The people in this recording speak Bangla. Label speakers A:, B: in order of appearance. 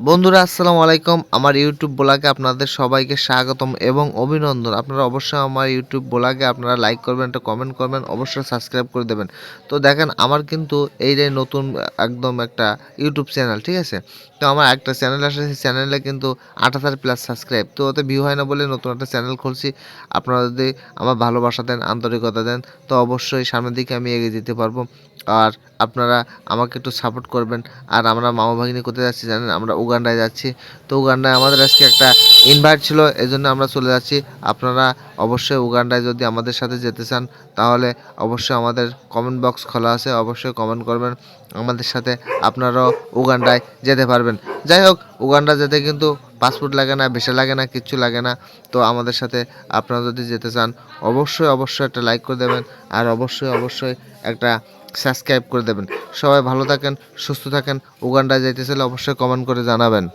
A: বন্ধুরা আসসালামু আলাইকুম। আমার ইউটিউব ব্লগে আপনাদের সবাইকে স্বাগতম এবং অভিনন্দন। আপনারা অবশ্যই আমার ইউটিউব ব্লগে আপনারা লাইক করবেন, একটা কমেন্ট করবেন, অবশ্যই সাবস্ক্রাইব করে দেবেন। তো দেখেন আমার কিন্তু এই যে নতুন একদম একটা ইউটিউব চ্যানেল, ঠিক আছে? তো আমার একটা চ্যানেল আসে, সেই চ্যানেলে কিন্তু ৮,০০০ প্লাস সাবস্ক্রাইব। তো ওতে ভিউ হয় না বলে নতুন একটা চ্যানেল খুলছি। আপনারা যদি আমার ভালোবাসা দেন, আন্তরিকতা দেন, তো অবশ্যই সামনের দিকে আমি এগিয়ে যেতে পারবো। আর আপনারা আমাকে একটু সাপোর্ট করবেন। আর আমরা মামা ভাগ্নি কোথায় যাচ্ছি জানেন? আমরা উগান্ডায় যাচ্ছি। তো উগান্ডায় আমাদের আজকে একটা ইনভাইট ছিল, এজন্য আমরা চলে যাচ্ছি। আপনারা অবশ্যই উগান্ডায় যদি আমাদের সাথে যেতে চান, তাহলে অবশ্যই আমাদের কমেন্ট বক্স খোলা আছে, অবশ্যই কমেন্ট করবেন। আমাদের সাথে আপনারাও উগান্ডায় যেতে পারবেন। যাই হোক, উগান্ডা যেতে কিন্তু পাসপোর্ট লাগে না, ভিসা লাগে না, কিচ্ছু লাগে না। তো আমাদের সাথে আপনারা যদি যেতে চান, অবশ্যই একটা লাইক করে দেবেন। আর অবশ্যই একটা সাবস্ক্রাইব করে দেবেন। সবাই ভালো থাকেন, সুস্থ থাকেন। উগান্ডায় যাইতে চাইলে অবশ্যই কমেন্ট করে জানাবেন।